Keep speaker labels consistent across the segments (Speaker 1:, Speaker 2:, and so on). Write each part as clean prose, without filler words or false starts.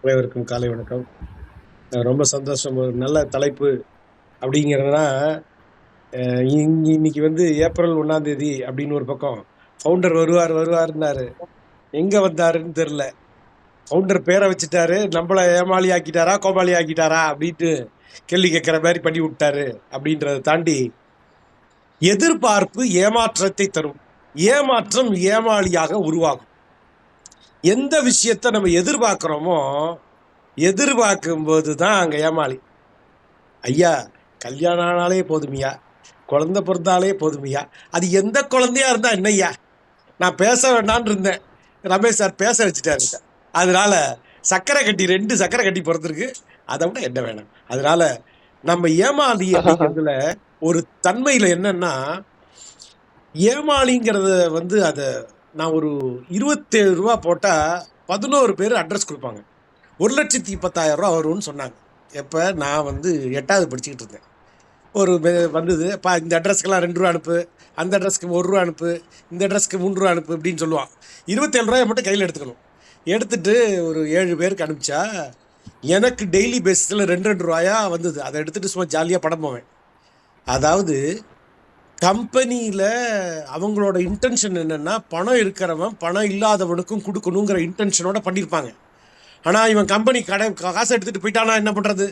Speaker 1: அனைவருக்கும் காலை வணக்கம். ரொம்ப சந்தோஷம். ஒரு நல்ல தலைப்பு அப்படிங்கிறதுனா, இன்னைக்கு வந்து ஏப்ரல் 1ஆம் தேதி அப்படின்னு ஒரு பக்கம் ஃபவுண்டர் வருவாருன்னாரு. எங்க வந்தாருன்னு தெரியல. ஃபவுண்டர் பேரை வச்சுட்டாரு. நம்மள ஏமாளி ஆக்கிட்டாரா, கோமாளி ஆக்கிட்டாரா அப்படின்ட்டு கேள்வி கேட்கிற மாதிரி பண்ணி விட்டாரு. அப்படின்றத தாண்டி எதிர்பார்ப்பு ஏமாற்றத்தை தரும். ஏமாற்றம் ஏமாளியாக உருவாகும். எந்த விஷயத்த நம்ம எதிர்பார்க்கிறோமோ, எதிர்பார்க்கும் போது தான் அங்க ஏமாளி. ஐயா, கல்யாணம் ஆனாலே போதுமியா, குழந்தை பிறந்தாலே போதுமியா, அது எந்த குழந்தையா இருந்தா என்னய்யா, நான் பேச வேண்டான்னு இருந்தேன், ரமேஷ் சார் பேச வச்சுட்டாரு. அதனால சக்கரை கட்டி 2 சக்கரை கட்டி பிறந்திருக்கு, அதை விட என்ன வேணும். அதனால நம்ம ஏமாளி அப்படிங்கிறதுல ஒரு தன்மையில என்னன்னா, ஏமாளிங்கிறத வந்து அதை நான் ஒரு 27 ரூபா போட்டா 11 பேர் அட்ரஸ் கொடுப்பாங்க. 1,10,10,000 ரூபா வரும்னு சொன்னாங்க. எப்போ நான் வந்து 8வது படிச்சுக்கிட்டு இருந்தேன். ஒரு வந்தது, இந்த அட்ரஸ்க்கெல்லாம் 2 ரூபா அனுப்பு, அந்த அட்ரஸ்க்கு 1 ரூபா அனுப்பு, இந்த அட்ரஸ்க்கு 3 ரூபா அனுப்பு அப்படின்னு சொல்லுவான். 27 ரூபாயை மட்டும் கையில் எடுத்துக்கணும். எடுத்துட்டு ஒரு 7 பேருக்கு அனுப்பிச்சா எனக்கு டெய்லி பேசிஸில் 2 ரூபாயா வந்தது. அதை எடுத்துகிட்டு சும்மா ஜாலியாக படம் போவேன். அதாவது கம்பெனியில் அவங்களோட இன்டென்ஷன் என்னென்னா, பணம் இருக்கிறவன் பணம் இல்லாதவனுக்கும் கொடுக்கணுங்கிற இன்டென்ஷனோட பண்ணியிருப்பாங்க. ஆனால் இவன் கம்பெனி காசை எடுத்துகிட்டு போயிட்டானா என்ன பண்ணுறது,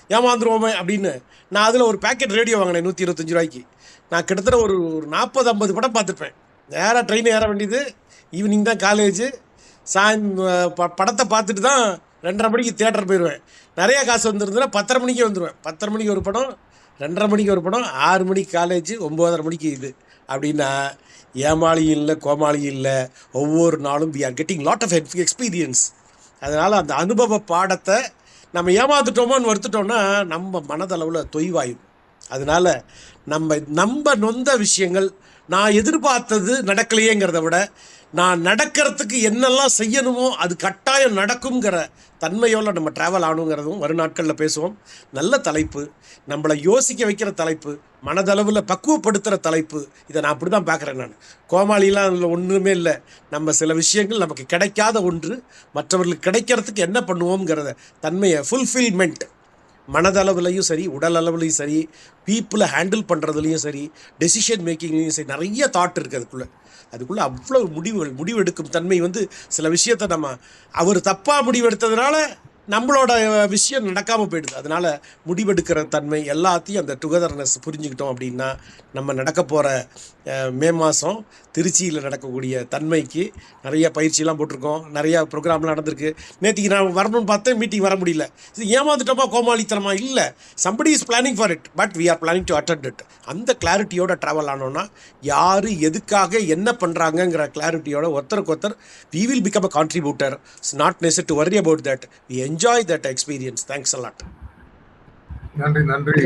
Speaker 1: ஏமாந்துருவோமே அப்படின்னு நான் அதில் ஒரு பேக்கெட் ரேடியோ வாங்கினேன் 125 ரூபாய்க்கு. நான் கிட்டத்தட்ட ஒரு 40-50 படம் பார்த்துருப்பேன். நேராக ட்ரெயின் ஏற வேண்டியது, ஈவினிங் தான் காலேஜு, படத்தை பார்த்துட்டு தான் 2:30 மணிக்கு தியேட்டர் போயிடுவேன். நிறையா காசு வந்துருந்துன்னா 10:30 மணிக்கே வந்துடுவேன். 10:30 மணிக்கு ஒரு படம், 2:30 மணிக்கு ஒரு படம், 6 மணிக்கு காலேஜு, 9:30 மணிக்கு இது. அப்படின்னா ஏமாளியும் இல்லை, கோமாளியும் இல்லை. ஒவ்வொரு நாளும் we are getting lot of experience. அதனால் அந்த அனுபவ பாடத்தை நம்ம ஏமாத்துட்டோமோன்னு வருத்துட்டோம்னா நம்ம மனதளவில் தொய்வாயும். அதனால் நம்ம நொந்த விஷயங்கள், நான் எதிர்பார்த்தது நடக்கலையேங்கிறத விட, நான் நடக்கிறதுக்கு என்னெல்லாம் செய்யணுமோ அது கட்டாயம் நடக்குங்கிற தன்மையோடு நம்ம ட்ராவல் ஆகணுங்கிறதும் வரும் நாட்களில் பேசுவோம். நல்ல தலைப்பு, நம்மளை யோசிக்க வைக்கிற தலைப்பு, மனதளவில் பக்குவப்படுத்துகிற தலைப்பு. இதை நான் அப்படி தான் பார்க்குறேன். நான் கோமாளிலாம் அதில் ஒன்றுமே இல்லை. நம்ம சில விஷயங்கள் நமக்கு கிடைக்காத ஒன்று மற்றவர்களுக்கு கிடைக்கிறதுக்கு என்ன பண்ணுவோங்கிறத தன்மையை, ஃபுல்ஃபில்மெண்ட், மனதளவுலையும் சரி, உடல் அளவுலையும் சரி, பீப்புளை ஹேண்டில் பண்ணுறதுலையும் சரி, டெசிஷன் மேக்கிங்லேயும் சரி, நிறைய தாட் இருக்குது அதுக்குள்ளே அவ்வளோ முடிவெடுக்கும் தன்மை வந்து சில விஷயத்தை நம்ம அவர் தப்பாக முடிவெடுத்ததுனால நம்மளோட விஷயம் நடக்காமல் போயிடுது. அதனால் முடிவெடுக்கிற தன்மை எல்லாத்தையும் அந்த டுகெதர்னஸ் புரிஞ்சுக்கிட்டோம் அப்படின்னா நம்ம நடக்க போகிற மே மாதம் திருச்சியில் நடக்கக்கூடிய தன்மைக்கு நிறைய பயிற்சியெல்லாம் போட்டிருக்கோம். நிறையா ப்ரோக்ராம்லாம் நடந்திருக்கு. நேற்றுக்கு நான் வரணும்னு பார்த்தேன், மீட்டிங் வர முடியல. இது ஏமாந்துட்டோமா, கோமாளித்தனமா? இல்லை, somebody is planning for it, but we are planning to attend it. அந்த கிளாரிட்டியோட ட்ராவல் ஆனோன்னா யார் எதுக்காக என்ன பண்ணுறாங்கங்கிற கிளாரிட்டியோட ஒருத்தருக்கு ஒருத்தர் we will become a contributor. It's not necessary to worry about that. We enjoy that experience. Thanks a lot.
Speaker 2: நன்றி.